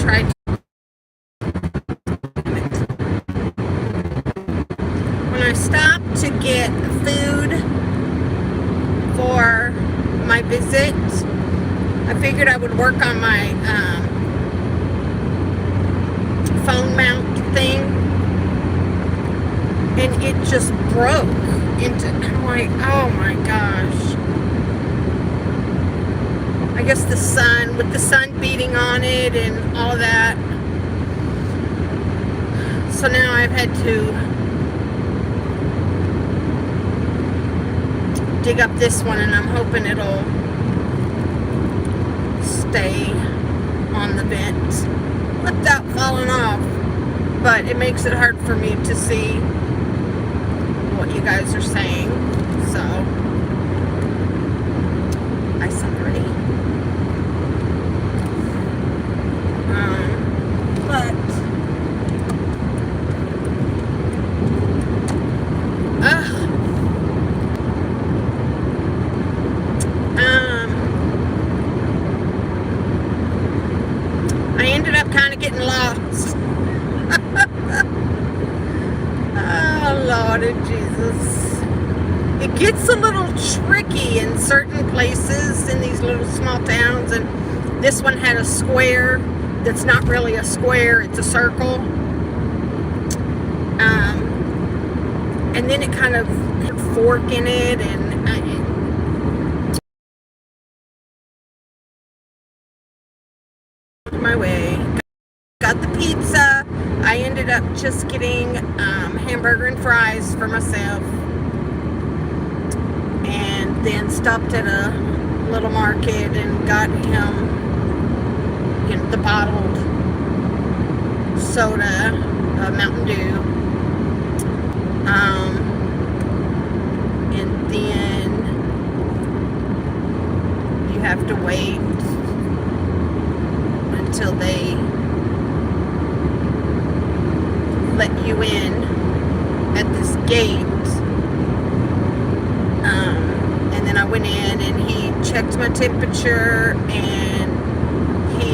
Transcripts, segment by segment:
tried to. When I stopped to get food for my visit, I figured I would work on my phone mount thing, and it just broke into, I'm like, oh my gosh. I guess the sun, with the sun beating on it and all of that. So now I've had to dig up this one, and I'm hoping it'll stay on the vent without falling off. But it makes it hard for me to see what you guys are saying. So I'm sorry. But I ended up kind of getting lost. Oh, Lord of Jesus. It gets a little tricky in certain places in these little small towns, and this one had a square that's not really a square, it's a circle. And then it kind of had a fork in it, and my way. Got the pizza. I ended up just getting hamburger and fries for myself, and then stopped at a little market and got him, you know, the bottled soda, Mountain Dew, and then you have to wait until they let you in at this gate. And then I went in, and he checked my temperature, and he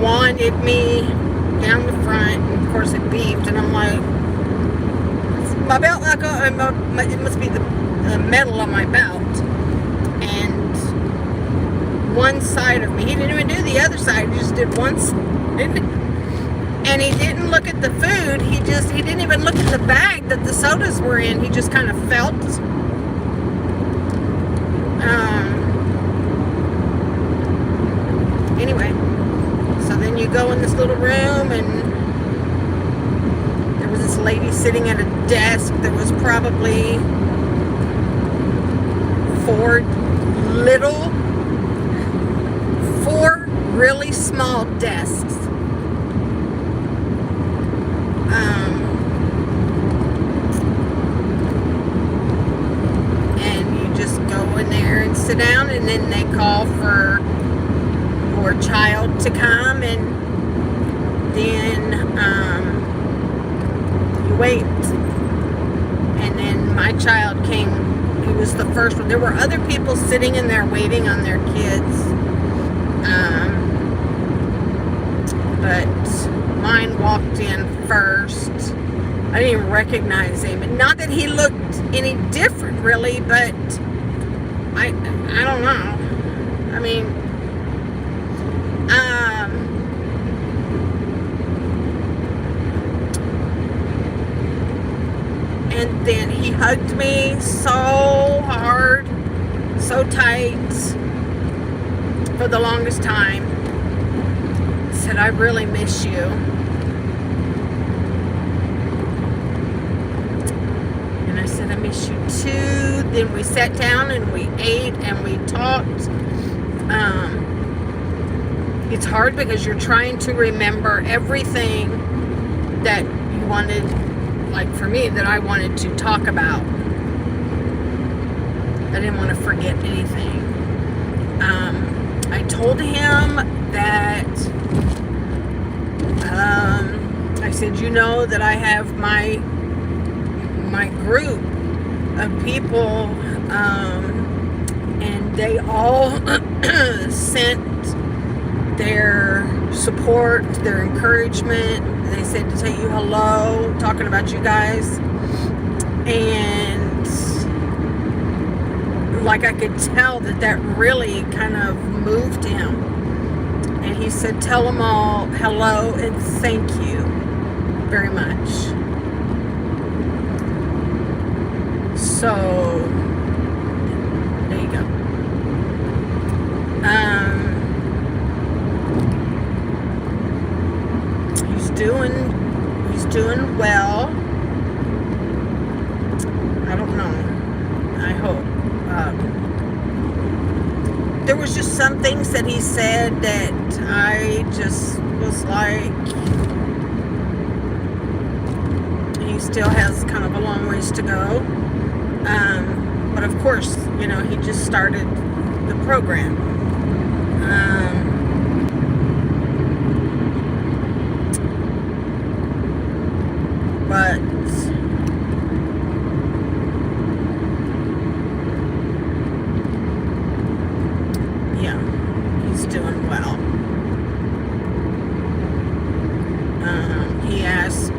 wanted me down the front, and of course it beeped, and I'm like, my belt, like, it must be the metal on my belt. And one side of me, he didn't even do the other side, he just did one side. And he didn't look at the food, he didn't even look at the bag that the sodas were in, he just kind of felt. Anyway, so then you go in this little room, and there was this lady sitting at a desk that was probably four really small desks. And you just go in there and sit down, and then they call for your child to come, and then you wait. And then my child came. He was the first one. There were other people sitting in there waiting on their kids, but mine walked in first. I didn't even recognize him. Not that he looked any different, really, but I don't know. I mean, and then he hugged me so hard, so tight, for the longest time. Said, I really miss you. And I said, I miss you too. Then we sat down and we ate and we talked. It's hard because you're trying to remember everything that you wanted, like for me, that I wanted to talk about. I didn't want to forget anything. I told him that I said, you know that I have my group of people, and they all sent their support, their encouragement. They said to tell you hello, talking about you guys. And like I could tell that really kind of moved him. And he said, tell them all hello and thank you very much. So, there you go. He's doing well. I don't know. I hope. There was just some things that he said that I just was like, he still has kind of a long ways to go. But of course, he just started the program. But yeah, he's doing well. He asked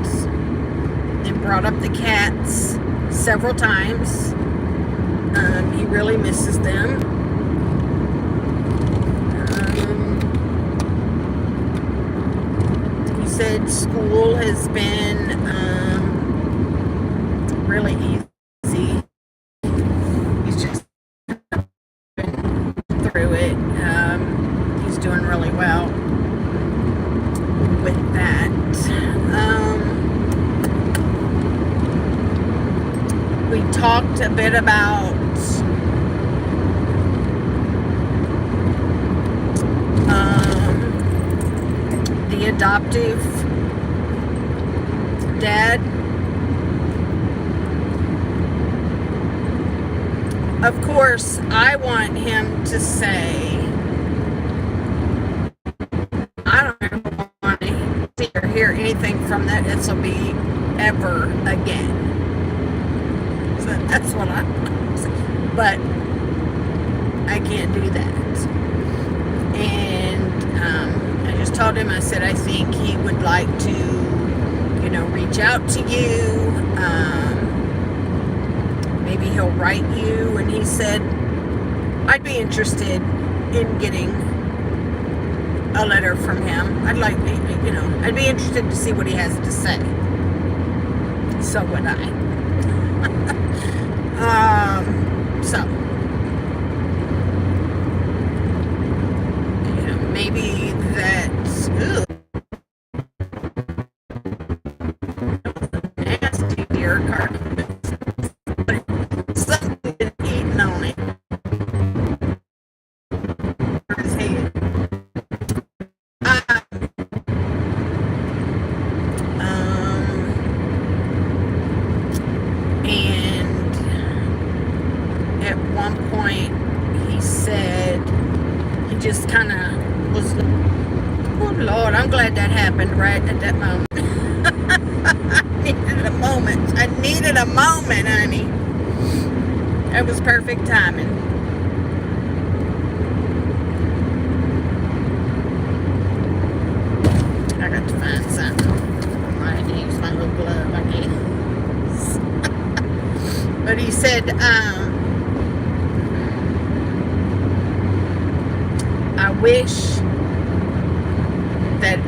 and brought up the cats several times. He really misses them. He said school has been really easy. He's just been through it. He's doing really well with that. We talked a bit about the adoptive dad. Of course, I want him to say, I don't want to see or hear anything from that SOB ever again. So that's what I want to say. But I can't do that. And I just told him, I said, I think he would like to, reach out to you. Maybe he'll write you. And he said, I'd be interested in getting a letter from him. I'd be interested to see what he has to say. So would I. Maybe that's nasty deer carcass. Something eating on it. His head. And at one point he said he just kind of was, oh Lord, I'm glad that happened right at that moment. I needed a moment, honey. It was perfect timing. I got to find something. I had to use my little glove, I guess. But he said, I wish that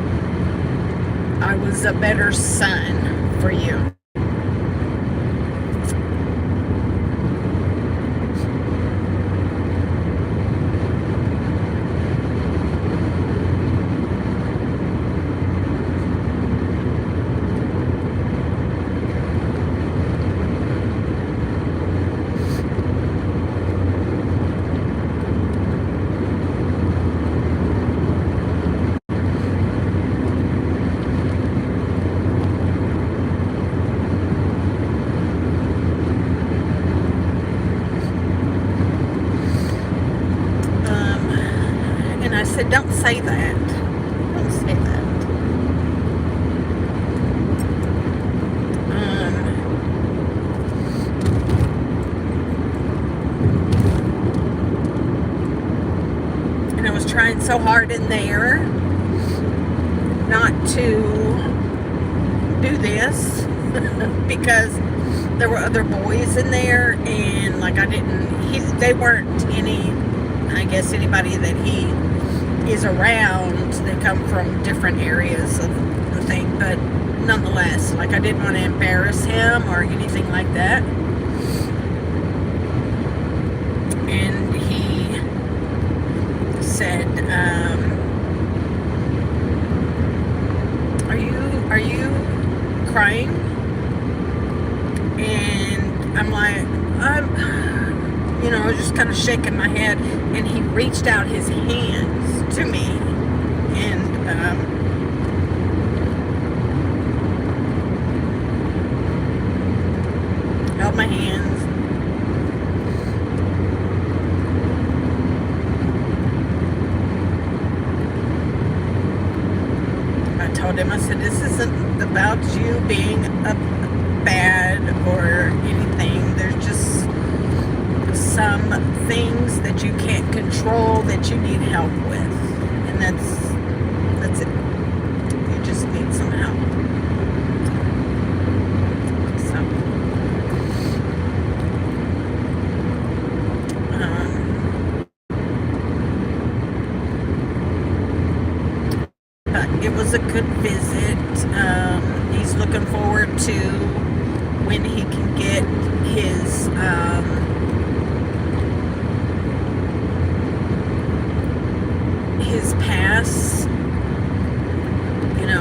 I was a better son for you. I said, don't say that. Don't say that. And I was trying so hard in there not to do this because there were other boys in there, and like they weren't I guess anybody that he is around. They come from different areas of the thing, but nonetheless, like I didn't want to embarrass him or anything like that. And he said, are you crying? And I'm like, I was just kind of shaking my head, and he reached out his hands to me, and held my hands. I told him, I said, this isn't about you being bad or anything. There's just some things that you can't control that you need help with, and that's it. You just need some help. But it was a good visit. He's looking forward to when he can get his pass,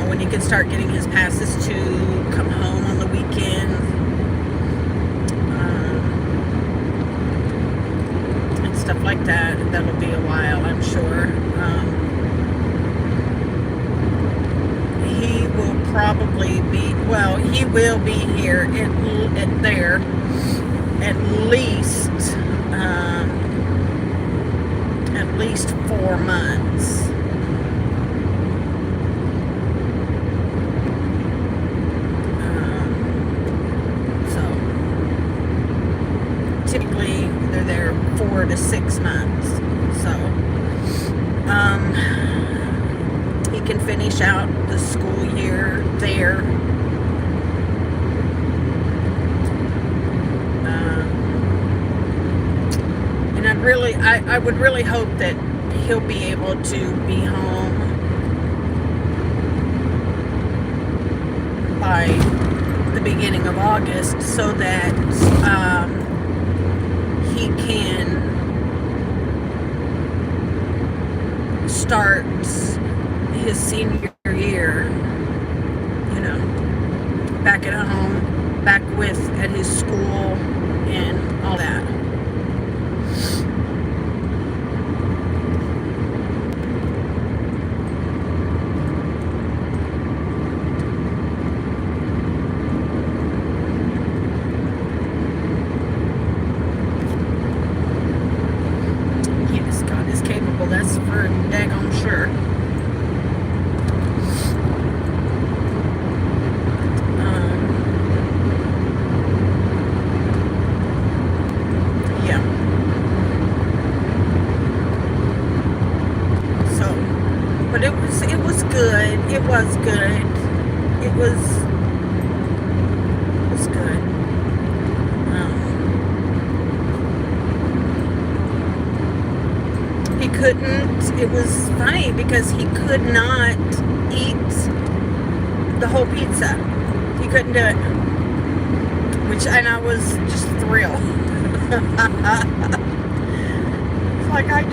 when he can start getting his passes to come home on the weekend, and stuff like that. That'll be a while, I'm sure. He will probably be, he will be here at least 4 months. So typically they're there 4 to 6 months. So he can finish out the school year there. And I would really hope that he'll be able to be home by the beginning of August, so that he can start his senior year, back at home, back at his school and all that. Yes, God is capable. That's for daggone sure. But it was good. It was good. It was good. He couldn't. It was funny because he could not eat the whole pizza. He couldn't do it. And I was just thrilled. It's like I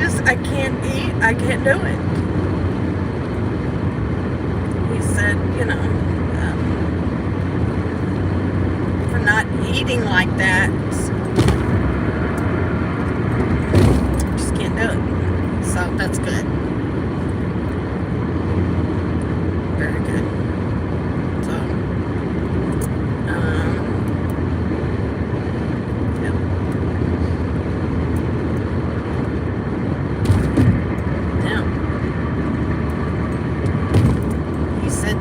can't eat. I can't do it. Said, for not eating like that, just can't do it. So that's good. Very good. So, yep. Yeah.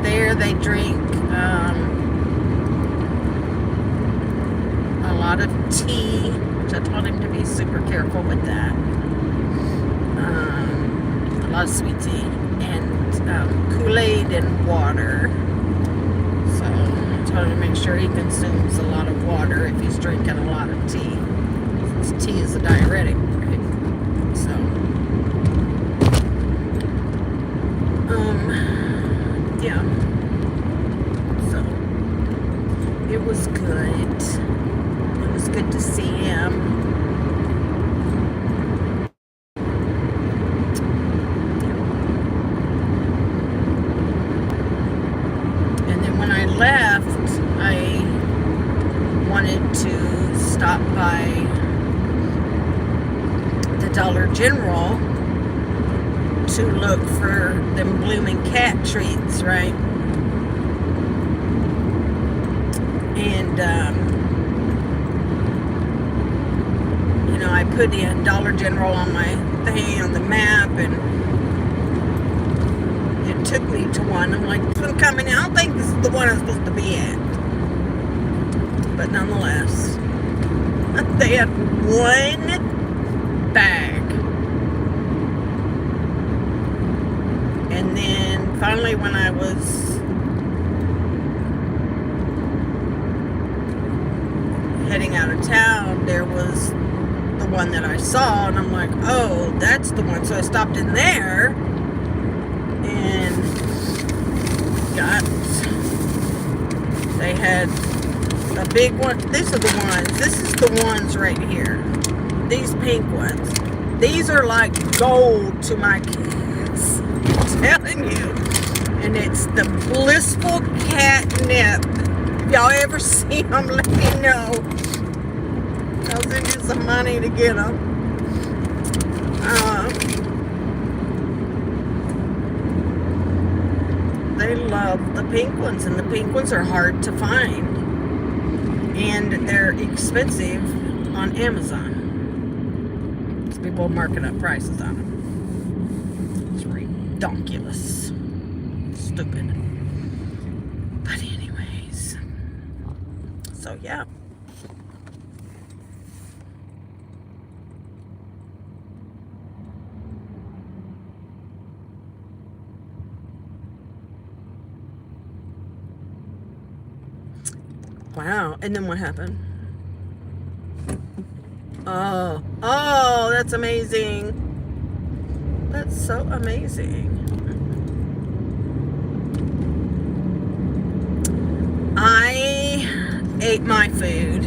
There they drink a lot of tea, which I told him to be super careful with that. A lot of sweet tea, and Kool-Aid and water. So I told him to make sure he consumes a lot of water if he's drinking a lot of tea. Since tea is a diuretic, right? So, yeah. So it was good. It was good to see him. Left, I wanted to stop by the Dollar General to look for them blooming cat treats, right? And you know, I put in Dollar General on my thing on the map, and took me to one. I'm like, this one coming in. I don't think this is the one I'm supposed to be at. But nonetheless, they had one bag. And then finally when I was heading out of town, there was the one that I saw, and I'm like, oh, that's the one. So I stopped in there and they had a big one. These are the ones. This is the ones right here. These pink ones. These are like gold to my kids. I'm telling you. And it's the Blissful Catnip. If y'all ever see them, let me know. I'll send you some money to get them. They love the pink ones, and the pink ones are hard to find, and they're expensive on Amazon. So people are marking up prices on them. It's ridiculous, stupid. But anyways, so yeah. Wow. And then what happened? Oh, that's amazing. That's so amazing. I ate my food.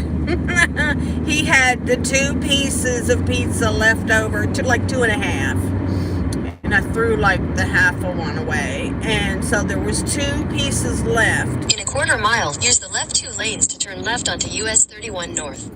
He had the 2 pieces of pizza left over, like 2.5. And I threw like the half of one away. And so there was 2 pieces left. In a quarter mile, use the left 2 lanes to turn left onto US 31 North.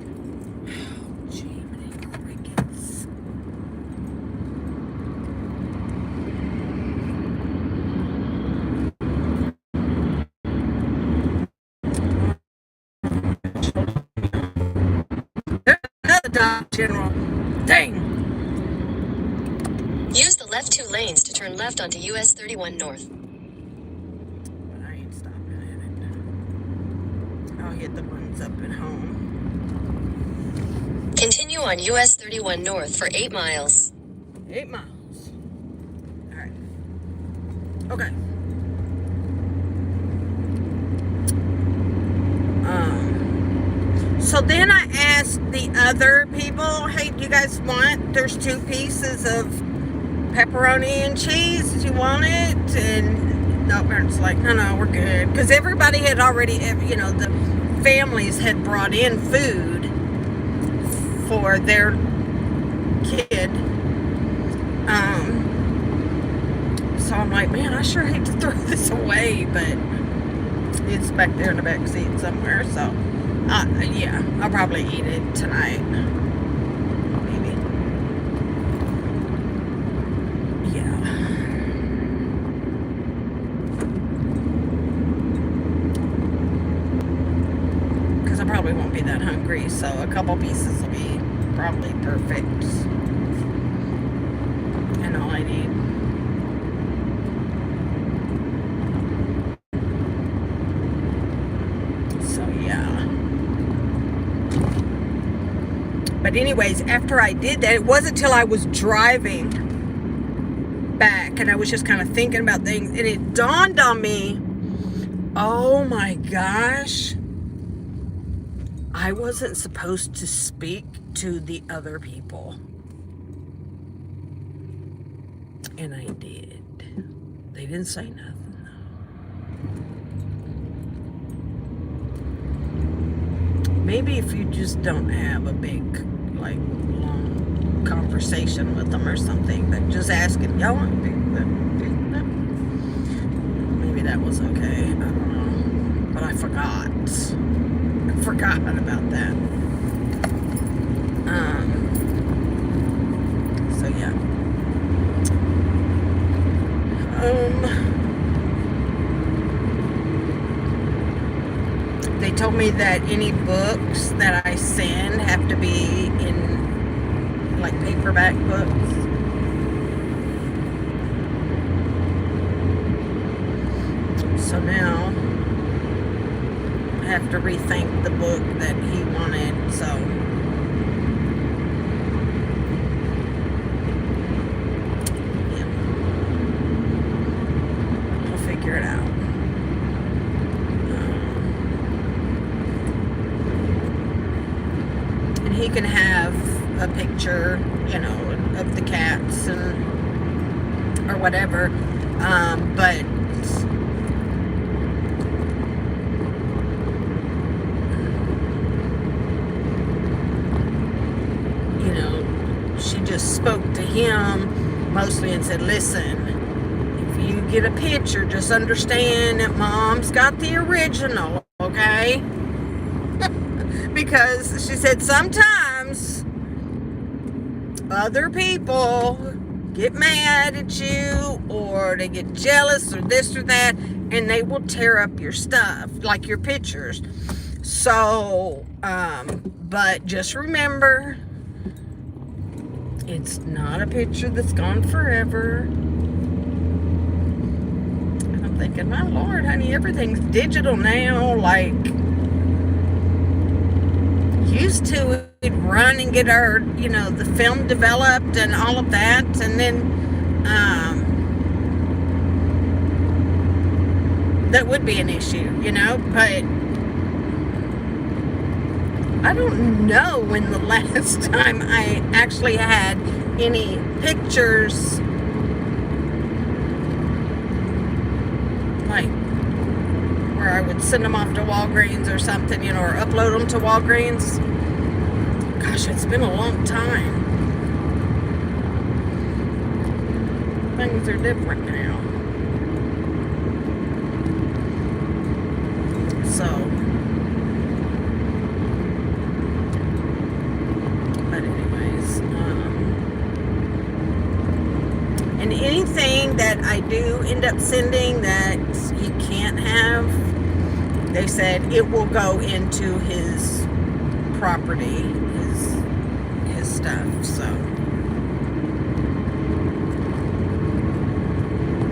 There's another Dollar General. Dang. Use the left 2 lanes to turn left onto US 31 North. But I ain't stopping at it. I'll hit the ones up at home. Continue on US 31 North for 8 miles. 8 miles. Alright. Okay. So then I asked the other people, hey, do you guys want, there's 2 pieces of pepperoni and cheese, do you want it? And no, parents like, no, we're good. Because everybody had already, you know, the families had brought in food for their kid. So I'm like, man, I sure hate to throw this away, but it's back there in the back seat somewhere, so yeah, I'll probably eat it tonight. Maybe. Yeah. Because I probably won't be that hungry, so a couple pieces will be probably perfect. And all I need. But anyways, after I did that, it wasn't until I was driving back, and I was just kind of thinking about things, and it dawned on me, oh my gosh, I wasn't supposed to speak to the other people. And I did. They didn't say nothing, though. Maybe if you just don't have a big, like, long conversation with them or something, but just asking, y'all want to be that? Maybe that was okay. I don't know. But I forgot. I forgot about that. So yeah. They told me that any books that I send have to be in, like, paperback books. So now I have to rethink the book that he wanted, so yeah, I'll figure it out. And he can have a picture, you know, of the cats and or whatever, but she just spoke to him mostly and said, listen, if you get a picture, just understand that Mom's got the original, okay? Because she said sometimes other people get mad at you, or they get jealous, or this or that, and they will tear up your stuff, like your pictures. So, but just remember, it's not a picture that's gone forever. And I'm thinking, my Lord, honey, everything's digital now. Like, used to we'd run and get our, you know, the film developed and all of that. And then, that would be an issue, you know, but I don't know when the last time I actually had any pictures, like, where I would send them off to Walgreens or something, you know, or upload them to Walgreens. Gosh, it's been a long time. Things are different now. So, and anything that I do end up sending that he can't have, they said it will go into his property, his stuff.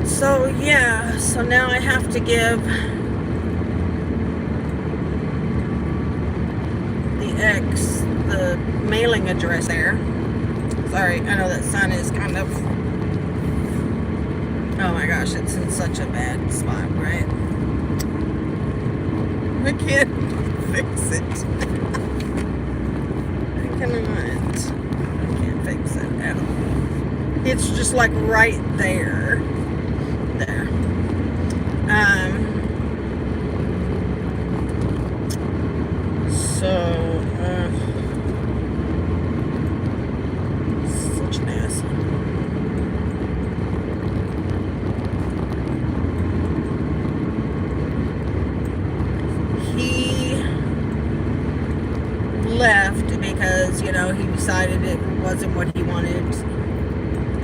So yeah, so now I have to give the ex the mailing address there. Sorry, I know that sun is kind of, oh my gosh, it's in such a bad spot, right? I can't fix it. I can't fix it at all. It's just like right there. There. Such an ass. He left because, you know, he decided it wasn't what he wanted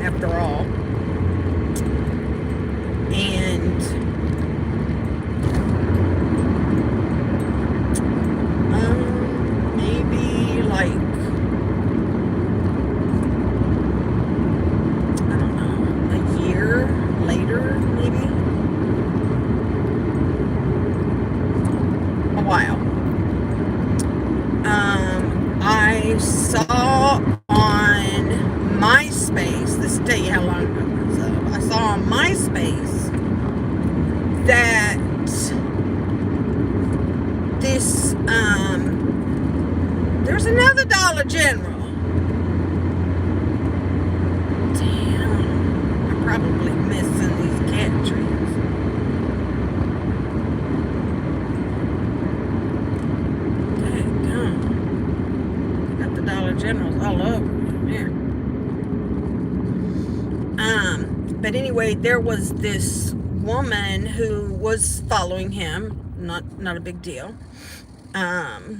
after all. And maybe like, I don't know, a year later, maybe, a while, I saw on MySpace, this will tell you how long ago, probably missing these cat trees. Daggone. Got the Dollar Generals all over here. But anyway, there was this woman who was following him. Not a big deal. At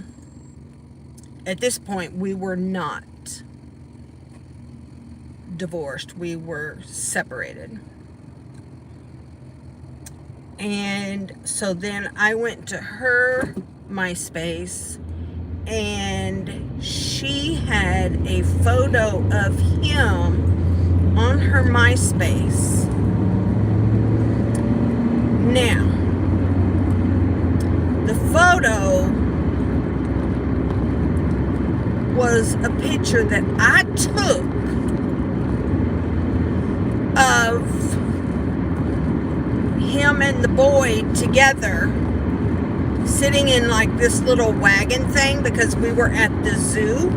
this point, we were not divorced. We were separated. And so then I went to her MySpace, and she had a photo of him on her MySpace. Now, the photo was a picture that I took of him and the boy together, sitting in like this little wagon thing, because we were at the zoo.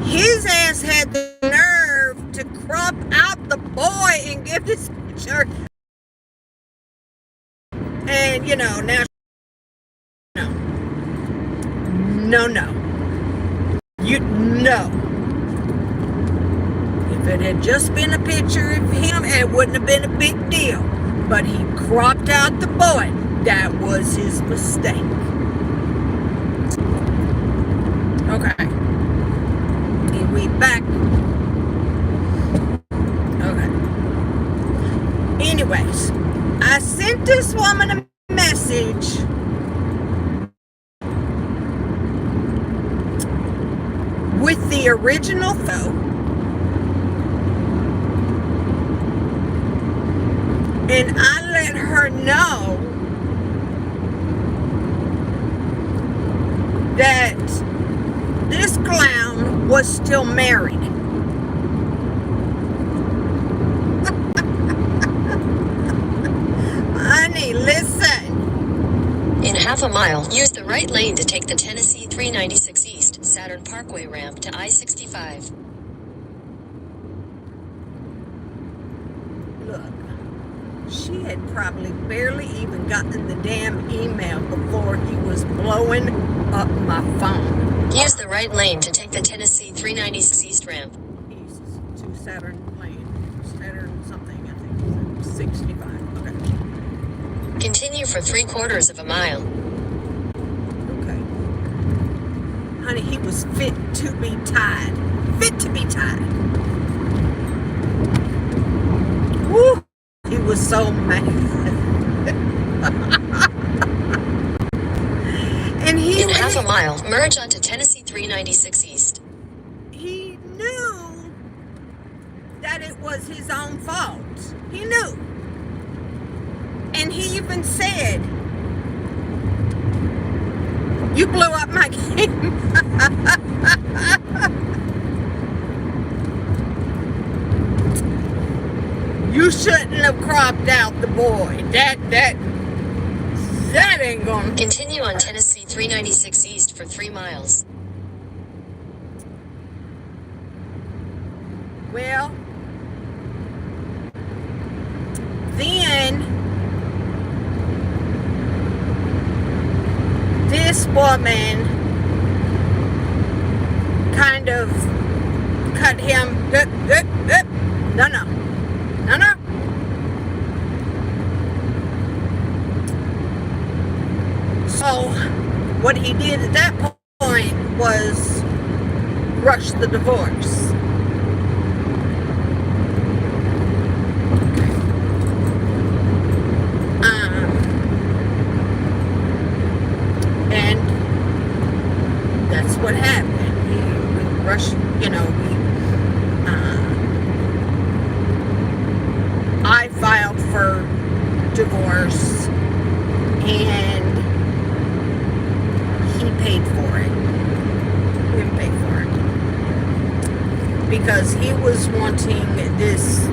His ass had the nerve to crop out the boy and give this picture. And now no. If it had just been a picture of him, it wouldn't have been a big deal. But he cropped out the boy. That was his mistake. Okay. And we back. Okay. Anyways, I sent this woman a message with the original photo, and I let her know that this clown was still married. Honey, listen. In half a mile, use the right lane to take the Tennessee 396 East Saturn Parkway ramp to I-65. Look, she had probably barely even gotten the damn email before he was blowing up my phone. Use the right lane to take the Tennessee 396 East ramp. East to Saturn Lane. Saturn something, I think. 65. Okay. Continue for 3/4 of a mile. Okay. Honey, he was fit to be tied. Fit to be tied. Woo! He was so mad. And in half a mile, merge onto Tennessee 396 East. He knew that it was his own fault. He knew. And he even said, "You blew up my game." You shouldn't have cropped out the boy. That ain't gonna. Continue on Tennessee 396 East for 3 miles. Well, then this woman kind of cut him. No. So what he did at that point was rush the divorce. And that's what happened. We rushed, I filed for divorce, and he paid for it. He paid for it. Because he was wanting this.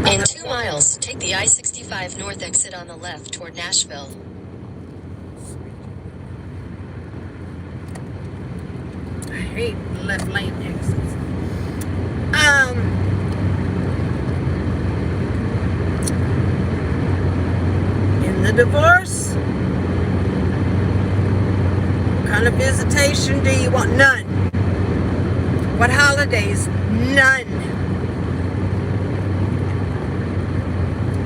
In 2 miles, take the I-65 north exit on the left toward Nashville. hate left lane exits. In the divorce, what kind of visitation do you want? None. What holidays? None.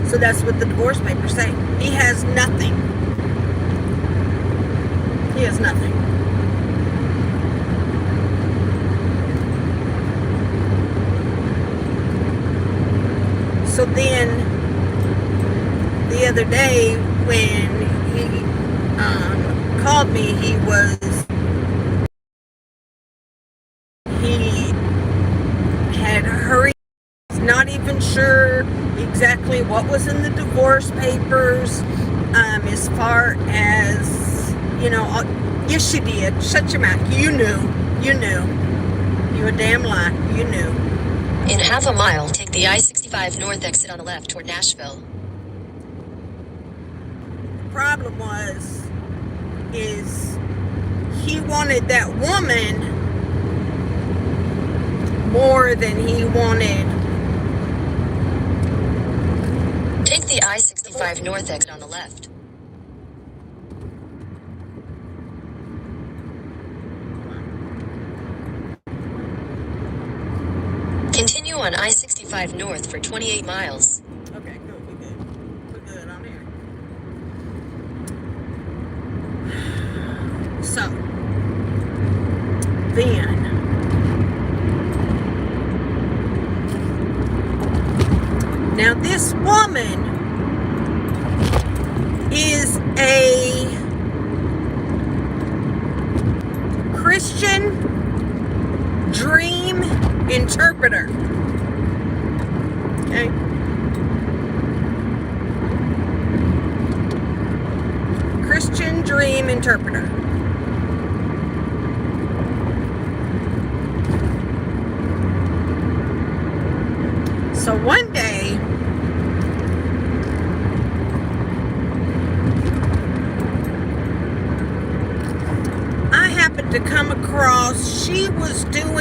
So that's what the divorce papers say. He has nothing. He has nothing. So then, the other day when he called me, he had hurried. He's not even sure exactly what was in the divorce papers, as far as, yes you did. Shut your mouth. You knew. You a damn lie. You knew. In half a mile, take the I-65 north exit on the left toward Nashville. Problem is he wanted that woman more than he wanted. Take the I-65 north exit on the left. Continue on I-65 north for 28 miles. Okay, good. We're good on here. So, then, now this woman is a Christian dream interpreter. Okay. Christian dream interpreter. So one day, I happened to come across, she was doing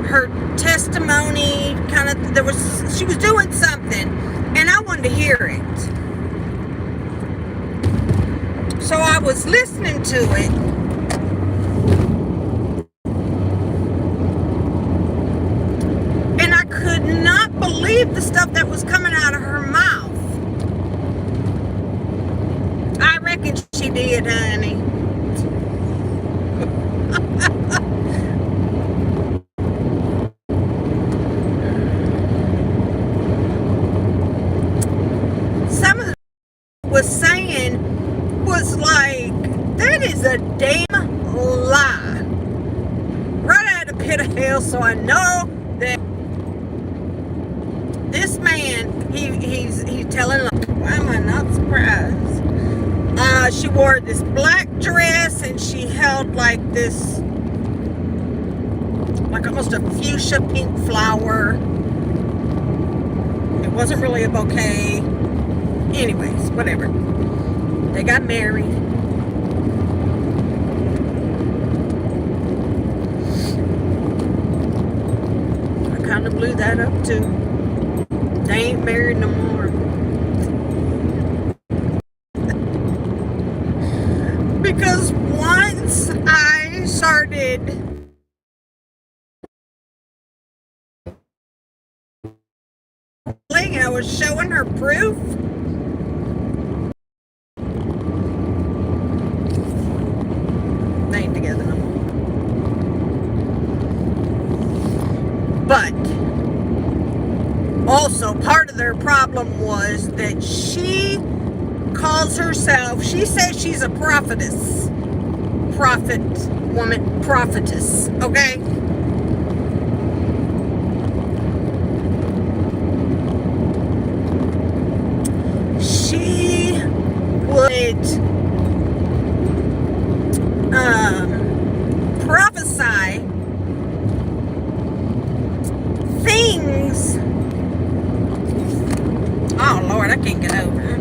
her testimony kind of, she was doing something, and I wanted to hear it. So I was listening to it, and I could not believe the stuff that was coming out of her mouth. I reckon she did, honey. Some of the was saying was like, that is a damn lie. Right out of the pit of hell, so I know that this man, he's telling lies. Why am I not surprised? She wore this black dress, and she held like this, like almost a fuchsia pink flower. It wasn't really a bouquet. Anyways, whatever. They got married. I kind of blew that up too. They ain't married no more. Because once I started I was showing her proof. They ain't together no more. But also part of their problem was that she calls herself, she says she's a prophetess. Prophet woman, prophetess, okay? She would prophesy things. Oh Lord, I can't get over it.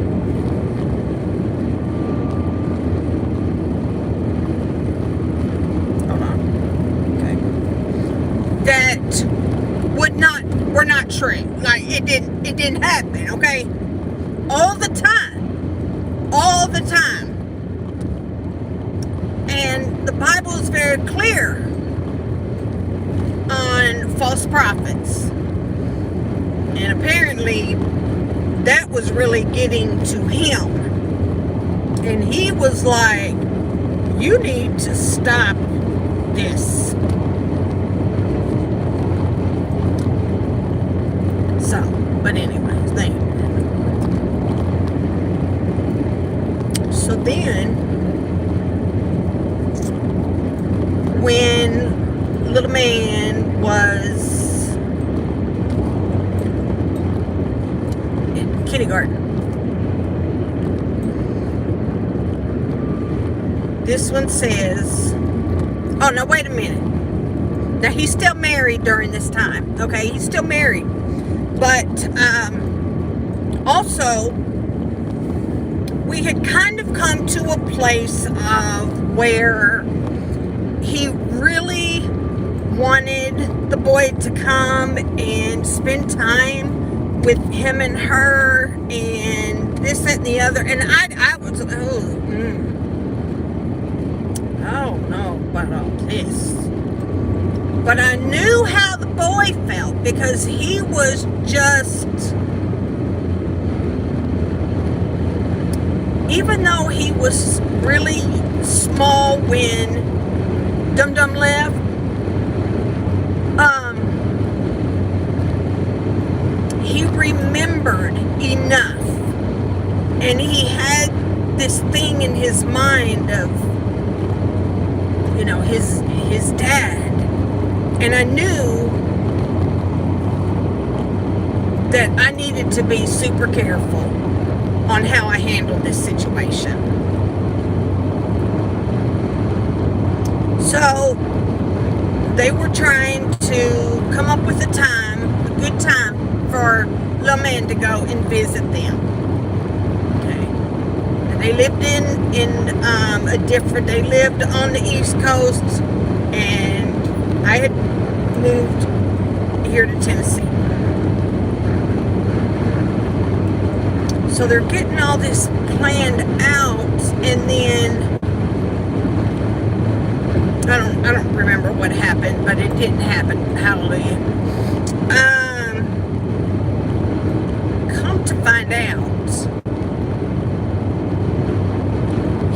didn't happen, okay? All the time. All the time. And the Bible is very clear on false prophets. And apparently that was really getting to him. And he was like, you need to stop this. So, but anyways, so then, when little man was in kindergarten, this one says, oh, no, wait a minute. Now, he's still married during this time, okay? He's still married. But also, we had kind of come to a place of where he really wanted the boy to come and spend time with him and her and this, that, and the other. And I was, oh no, about all this. But I knew how the boy felt because he was just, even though he was really small when Dum Dum left, he remembered enough, and he had this thing in his mind of, you know, his dad. And I knew that I needed to be super careful on how I handled this situation. So they were trying to come up with a good time for little man to go and visit them. Okay. And they lived they lived on the East Coast, and I had moved here to Tennessee. So they're getting all this planned out, and then I don't remember what happened, but it didn't happen. Hallelujah. Come to find out,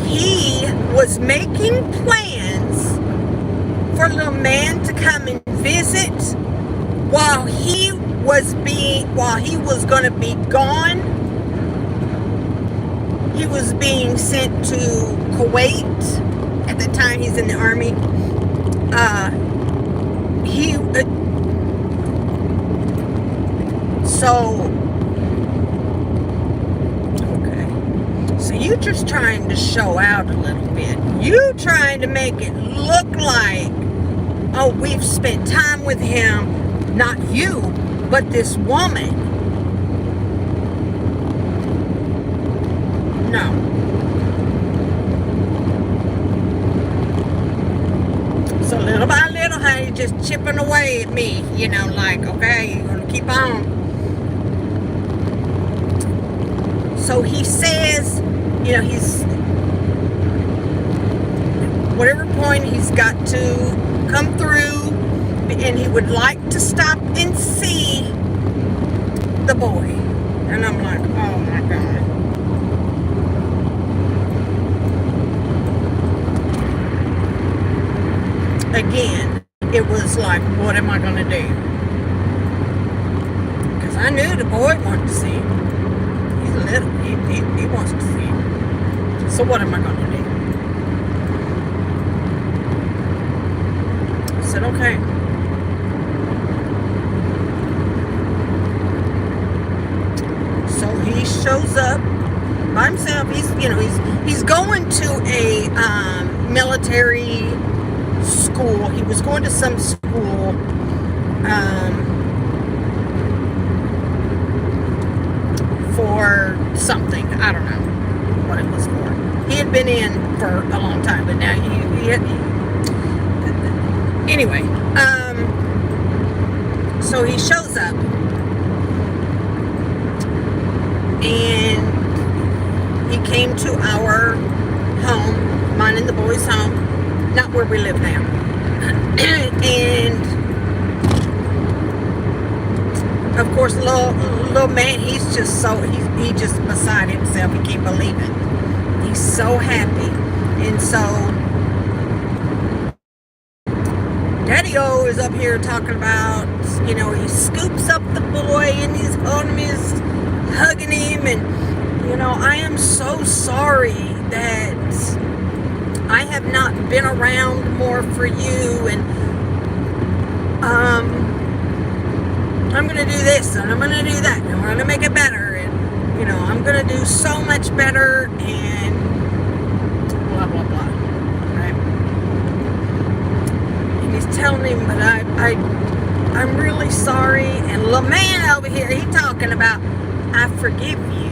he was making plans for a little man to come and visit while he was going to be gone. He was being sent to Kuwait. At the time, he's in the army. So you just trying to show out a little bit. You trying to make it look like, oh, we've spent time with him. Not you, but this woman. No. So little by little, honey, just chipping away at me, you know, like, okay, you're gonna keep on. So he says, you know, whatever point he's got to come through, and he would like to stop and see the boy. And I'm like, oh my God. Again, it was like, what am I going to do? Because I knew the boy wanted to see him. He's little. He wants to see him. So what am I going to do? I said, okay. So he shows up by himself. He's going to a military school. He was going to some school for something. I don't know what it was for. He had been in for a long time, but now anyway, so he shows up, and he came to our home, mine and the boys' home, not where we live now. And of course, little man, he's just he just beside himself. He can't believe it. He's so happy. And so Daddy-O is up here talking about, he scoops up the boy and he's holding him, he's hugging him, and I am so sorry that I have not been around more for you, and I'm going to do this, and I'm going to do that, and we're going to make it better, and, I'm going to do so much better, and blah, blah, blah, right? And he's telling him, but I'm really sorry, and little man over here, he's talking about, I forgive you.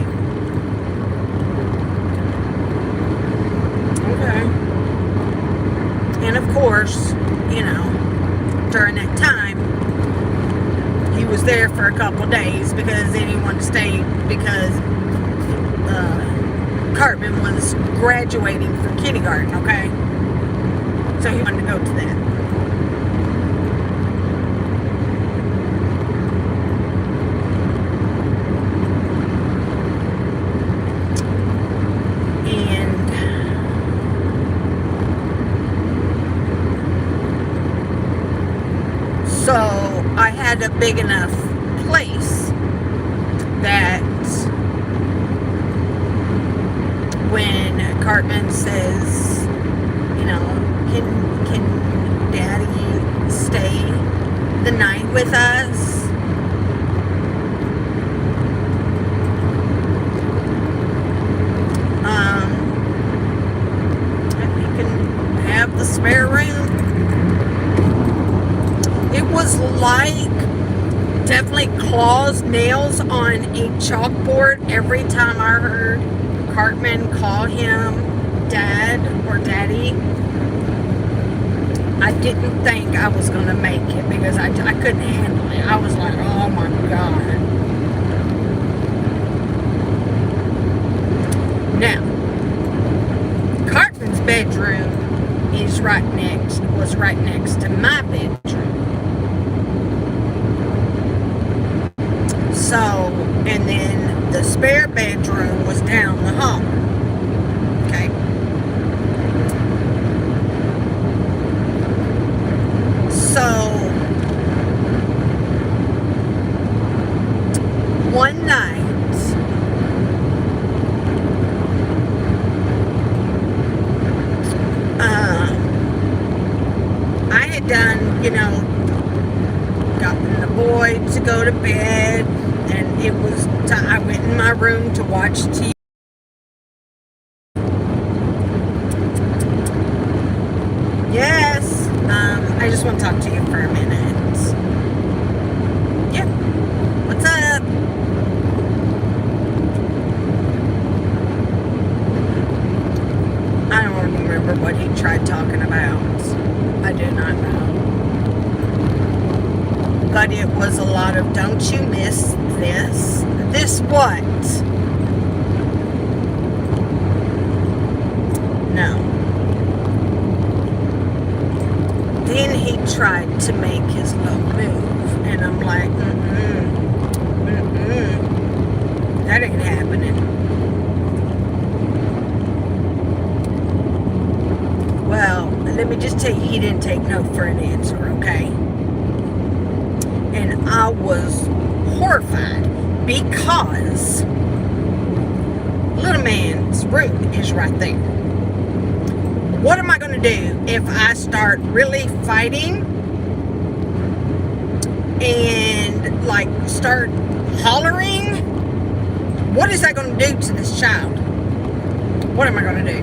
Okay. And of course, during that time, he was there for a couple days because then he wanted to stay because Cartman was graduating from kindergarten, okay? So he wanted to go to that. So I had a big enough place that when Cartman says, can Daddy stay the night with us? He can have the spare room. It was like definitely claws, nails on a chalkboard every time I heard Cartman call him Dad or Daddy. I didn't think I was going to make it because I couldn't handle it. I was like, oh my God. Now, Cartman's bedroom was right next to my bedroom. So, and then the spare bedroom was down the hall. Okay. So, one night, I had done, gotten the boy to go to bed, and it was time. I went in my room to watch TV. Yes, I just want to talk to you for a minute. Yeah, what's up? I don't remember what he tried talking about. I do not know. But it was a lot of, don't you miss this? This what? No. Then he tried to make his little move. And I'm like, that ain't happening. Well, let me just tell you, he didn't take no for an answer, okay? And I was horrified because little man's room is right there. What am I going to do if I start really fighting and like start hollering? What is that going to do to this child? What am I going to do?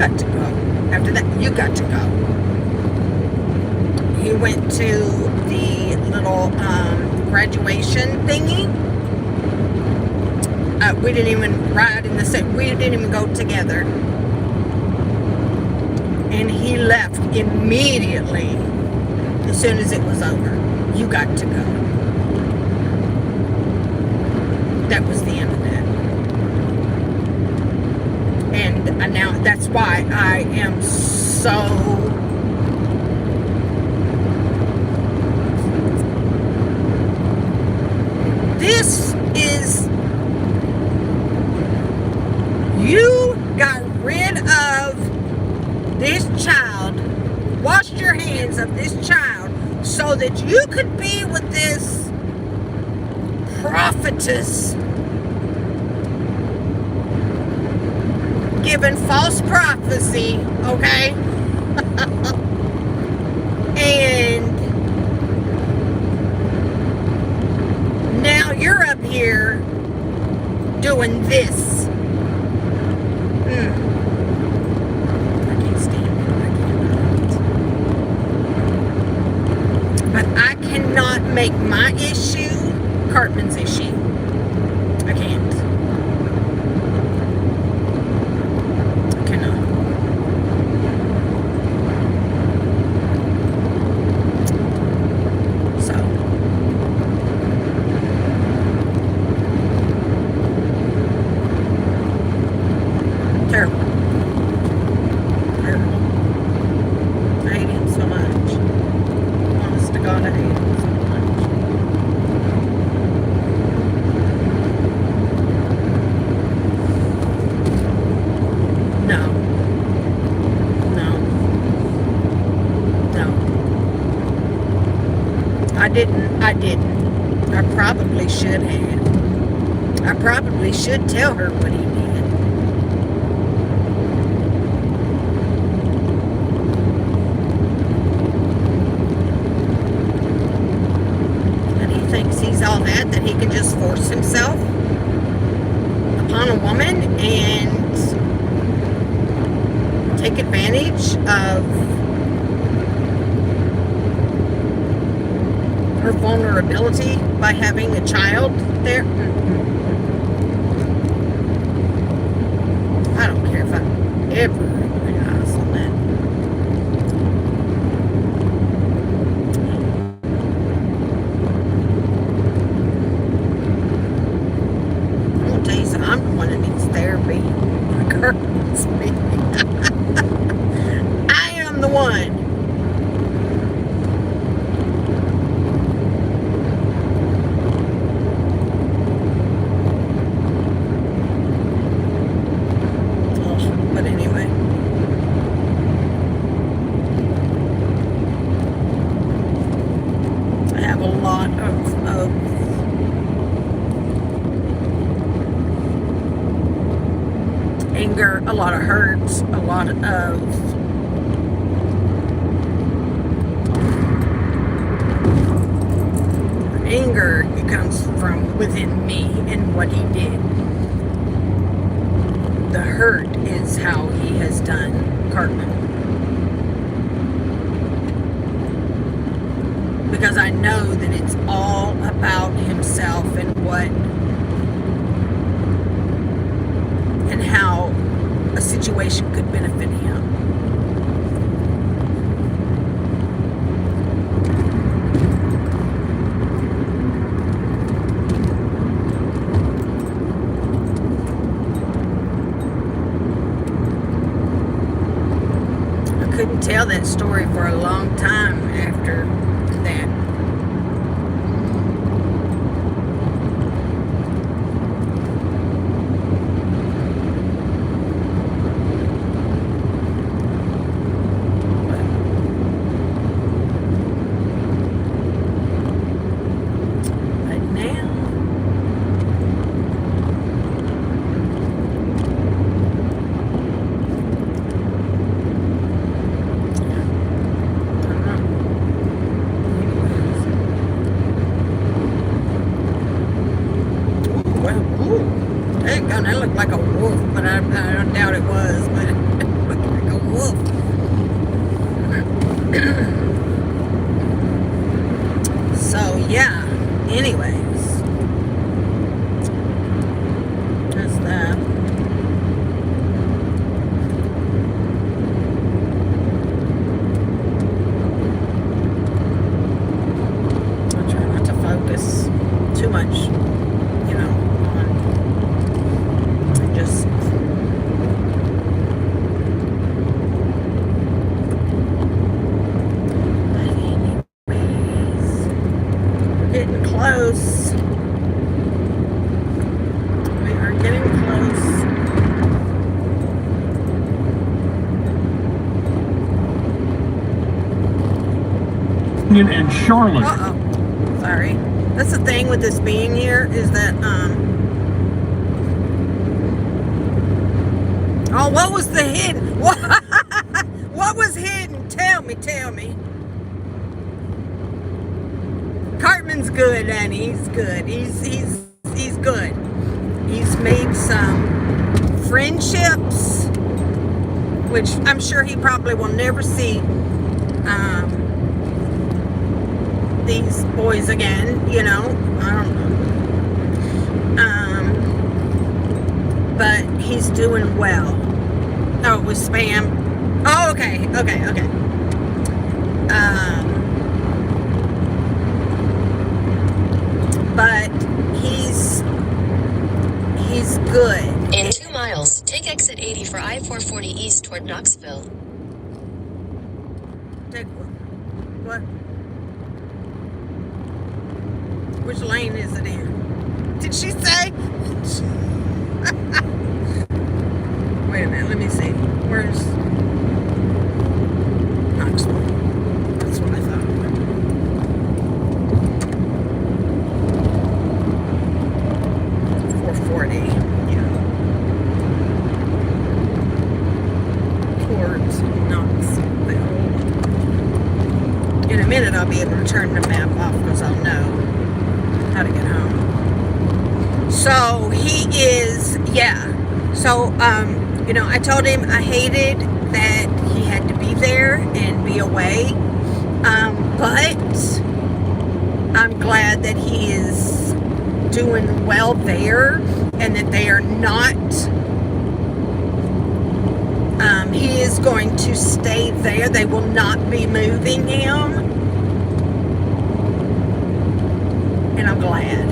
Got to go. After that, you got to go. He went to the little graduation thingy. We didn't even ride in the same. We didn't even go together. And he left immediately as soon as it was over. You got to go. That was the end of that. And now that's why I am so this is you got rid of this child, washed your hands of this child so that you could be with this prophetess giving false prophecy, okay? And now you're up here doing this. I can't stand it. I cannot. But I cannot make my issue Cartman's issue. I can't. I cannot. So. Terrible. Terrible. I hate him so much. Honest to God, I hate him so much. No. No. No. I didn't. I probably should have. I probably should tell her what he did. And he thinks he's all that he can just force himself upon a woman and take advantage of her vulnerability by having a child there. I don't care if I ever my eyes on that. I'm gonna tell you something. I'm the one that needs therapy. It hurts me. I am the one. But anyway. I have a lot of anger, a lot of hurts, a lot of anger. It comes from within me and what he did. The hurt is how he has done Cartman. Because I know that it's all about himself and what and how a situation could benefit him. I couldn't tell that story for a long time after that. But now, that looked like a wolf, but I doubt it was, but it looked like a wolf. So, yeah, anyways, that's that. Getting close. We are getting close. And Charlotte. Uh-oh. Sorry. That's the thing with this being here is that, oh, what was the hidden? What was hidden? Tell me. Cartman's good, Annie. He's good. He's good. He's made some friendships, which I'm sure he probably will never see these boys again, you know. I don't know. But he's doing well. Oh, it was spam. Oh, okay. But he's good. In 2 miles, take exit 80 for I-440 east toward Knoxville. Take what? Which lane is it in? Did she say? Wait a minute, let me see. Where's Knoxville? That's what I thought. 440. Yeah. Towards Knoxville. In a minute, I'll be able to turn the map off because I'll know how to get home. So he is, yeah. So, you know, I told him I hated that he had to be there and be away. But I'm glad that he is doing well there and that they are not, he is going to stay there. They will not be moving him. And I'm glad.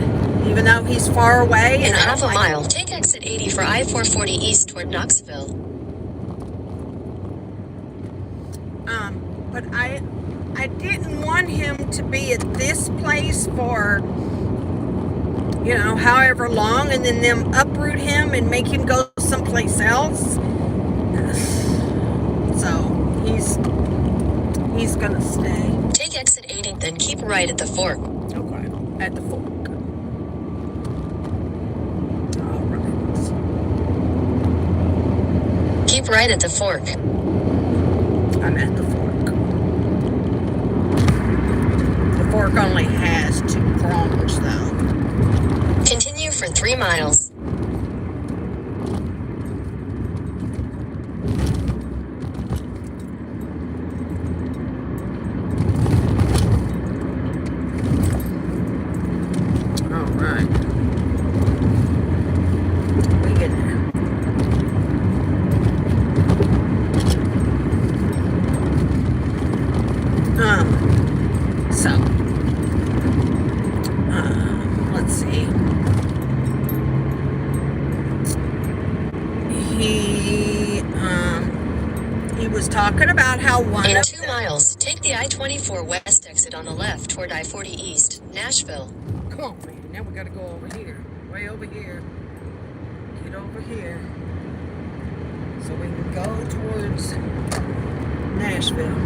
Even though he's far away. In half a mile, take exit 80 for I-440 east toward Knoxville. But I didn't want him to be at this place for, you know, however long, and then them uproot him and make him go someplace else. So he's gonna stay. Take exit 80, then keep right at the fork. Okay, at the fork. Keep right at the fork. I'm at the fork. The fork only has 2 prongs, though. Continue for 3 miles. All right. We get there. So, let's see. He was talking about how one In of 2 miles, take the I-24 west exit on the left toward I-40 east, Nashville. Come on, man. Now we gotta go over here. Way over here. Get over here. So we can go towards Nashville.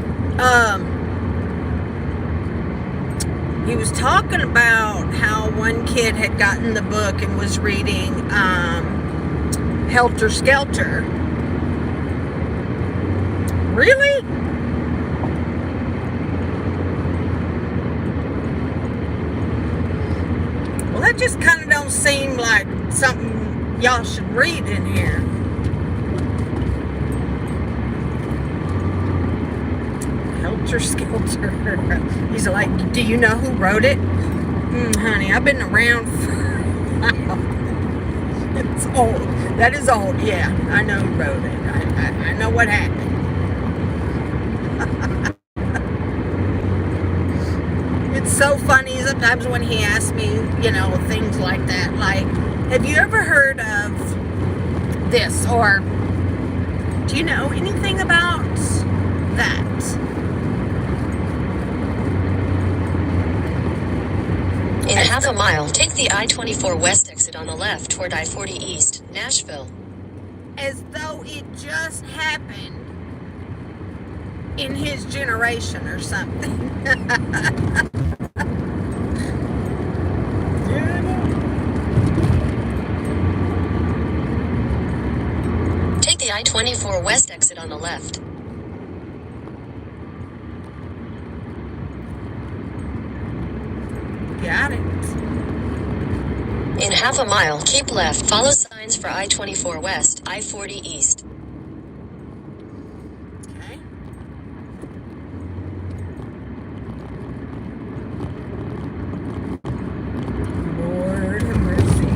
He was talking about how one kid had gotten the book and was reading Helter Skelter. Really? Well, that just kind of don't seem like something y'all should read in here. Helter Skelter. He's like, do you know who wrote it? Honey, I've been around for... It's old. That is old. Yeah, I know who wrote it. I know what happened. It's so funny sometimes when he asks me, you know, things like that. Like, have you ever heard of this? Or do you know anything about that? In half a mile, take the I-24 West exit on the left toward I-40 East, Nashville. As though it just happened in his generation or something. Take the I-24 West exit on the left. Got it. In half a mile, keep left. Follow signs for I-24 West, I-40 East. Okay. Lord have mercy.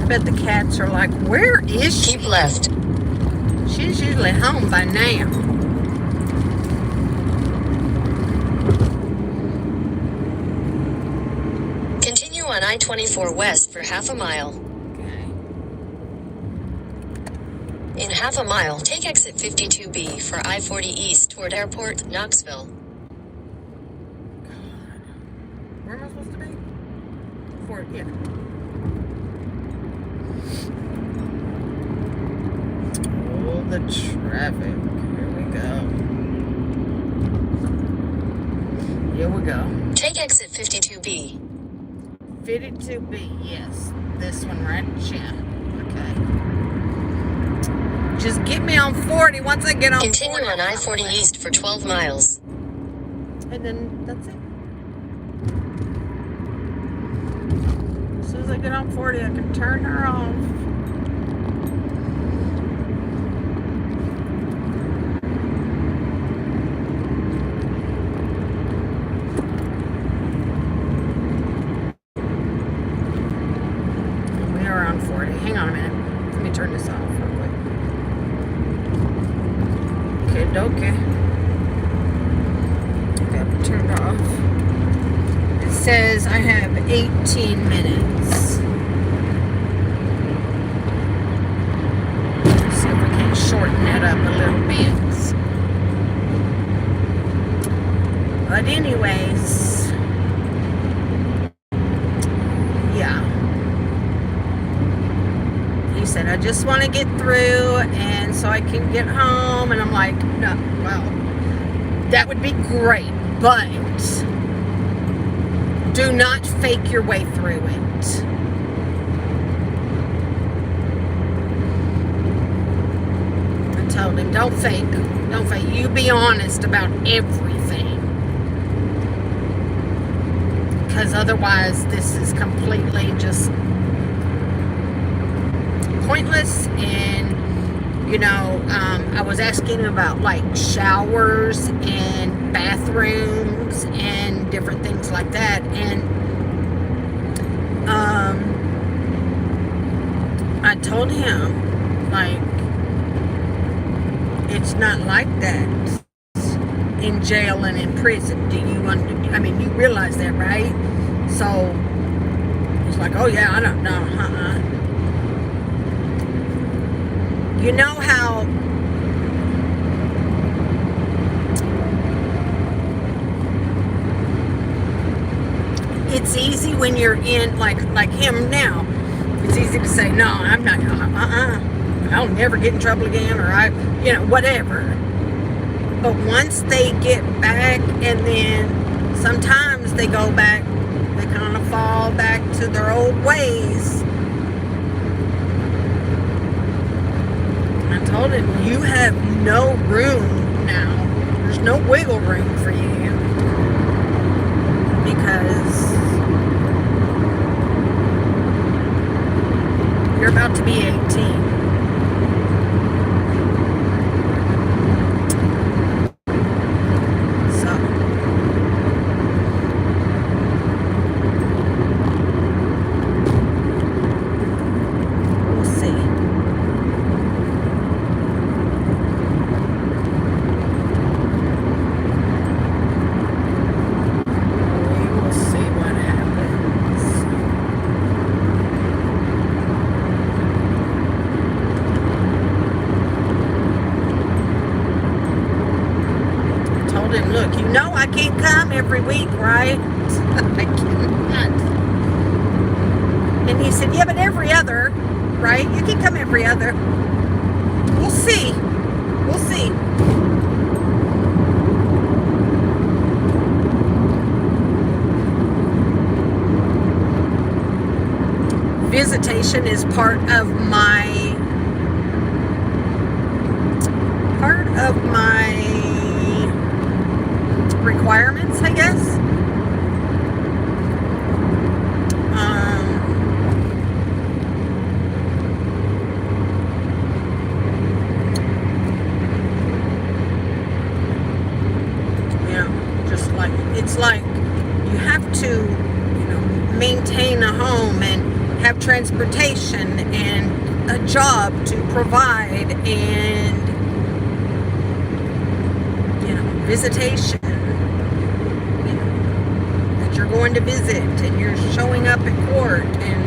I bet the cats are like, where is she? Keep left. She's usually home by now. Continue on I-24 West for half a mile. Okay. In half a mile, take exit 52B for I-40 East toward Airport, Knoxville. Where am I supposed to be? Fort, yeah. Oh, the traffic. Here we go. Here we go. Take exit 52B. 52B, yes. This one right? Yeah. Okay. Just get me on 40 once I get on Continue 40. on I-40 East for 12 miles. And then that's it. As soon as I get on 40, I can turn her off. We are on 40. Hang on a minute. Let me turn this off real quick. Okay, okay. Got it turned off. It says I have 18 minutes. Let's see if we can shorten it up a little bit. But anyways, yeah. He said, I just want to get through and so I can get home. And I'm like, no, well, that would be great, but do not fake your way through it. I told him, don't fake. Don't fake. You be honest about everything. Because otherwise, this is completely just pointless. And you know, I was asking about like showers and bathrooms and different things like that, and I told him, like, it's not like that in jail and in prison. Do you I mean, you realize that, right? So he's like, oh yeah, I don't know, You know how it's easy when you're in, like him now, it's easy to say, no, I'm not, I'll never get in trouble again, or whatever. But once they get back, and then sometimes they go back, they kind of fall back to their old ways. I told him, you have no room now. There's no wiggle room for you. Because you're about to be 18. him, look, you know I can't come every week, right? I cannot. And he said, yeah, but every other, right? You can come every other. We'll see. We'll see. Visitation is part of my requirements, I guess. Just like it's like you have to, maintain a home and have transportation and a job to provide and visitation, that you're going to visit and you're showing up at court and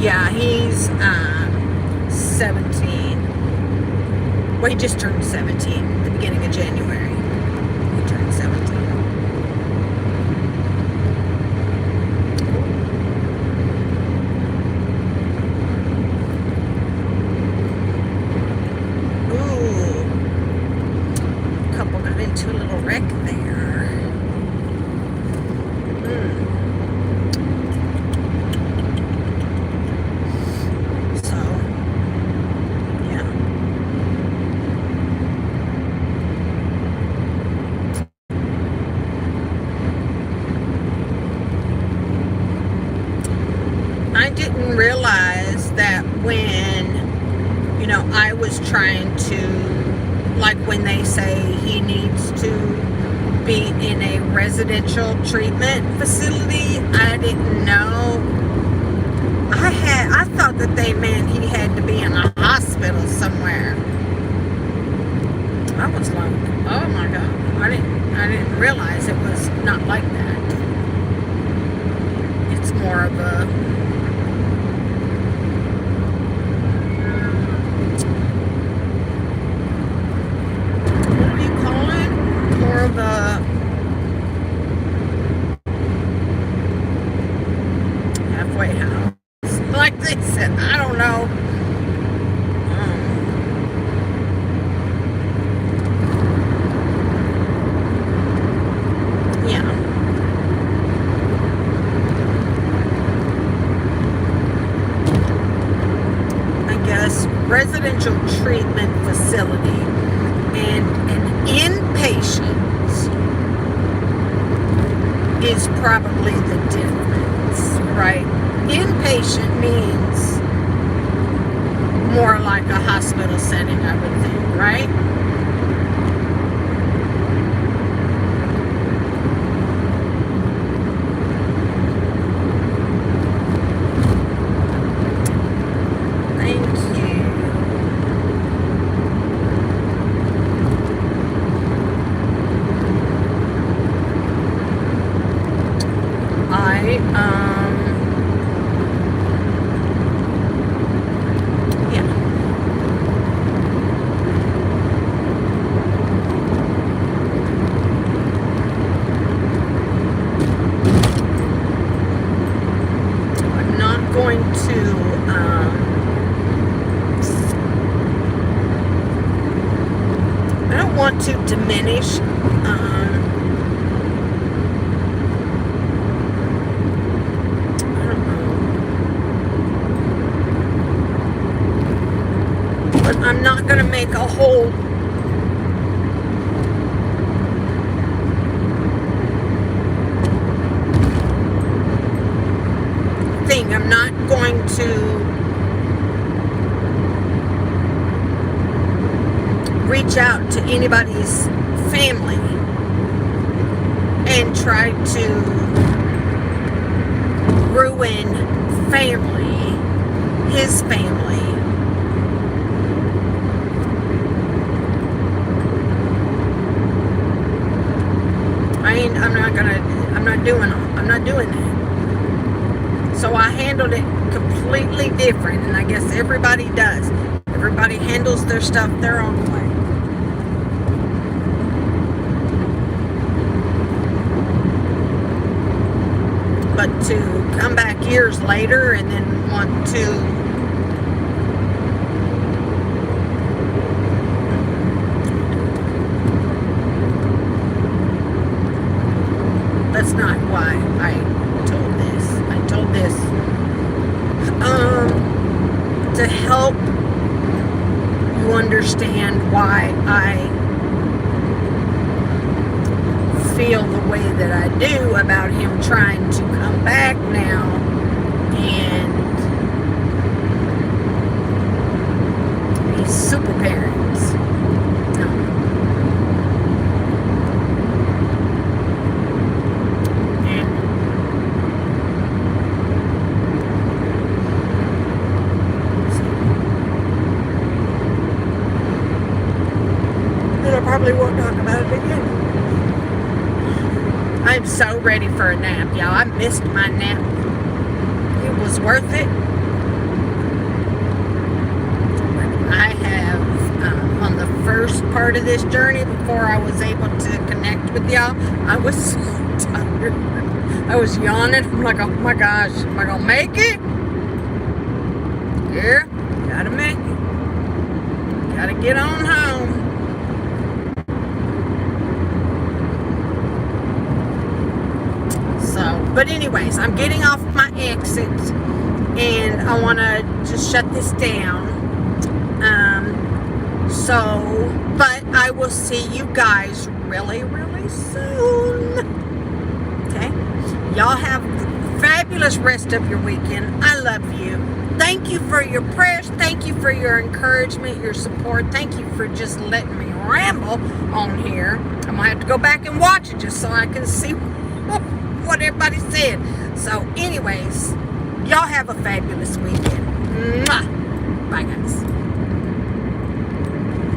yeah, he's 17. Well, he just turned 17 at the beginning of January. He turned 17. Ooh. Couple got into a little wreck there. I didn't realize that when, I was trying to, like when they say he needs to be in a residential treatment facility, I didn't know. I thought that they meant he had to be in a hospital somewhere. I was like, oh my God. I didn't realize it was not like that. It's more of a halfway house, like they said. I don't know. Yeah. I guess residential treatment facility and an inpatient is probably the difference, right? Inpatient means more like a hospital setting, I would think, right? Thank you. I don't want to diminish but I'm not going to make a whole thing. I'm not going to reach out to anybody's family and try to ruin his family. I'm not doing that. So I handled it completely different, and I guess everybody does. Everybody handles their stuff their own way. But to come back years later and then want to that's not why I told this. I told this to help you understand why I feel the way that I do about him trying to come back now and be super parents. And I probably won't talk about it again. I'm so ready for a nap, y'all. I missed my nap. It was worth it. I have, on the first part of this journey, before I was able to connect with y'all, I was so tired. I was yawning. I'm like, oh my gosh, am I gonna make it? Yeah, gotta make it. Gotta get on home. But anyways, I'm getting off my exit, and I want to just shut this down. But I will see you guys really, really soon. Okay? Y'all have a fabulous rest of your weekend. I love you. Thank you for your prayers. Thank you for your encouragement, your support. Thank you for just letting me ramble on here. I'm going to have to go back and watch it just so I can see what everybody said. So anyways, y'all have a fabulous weekend. Mwah. Bye guys.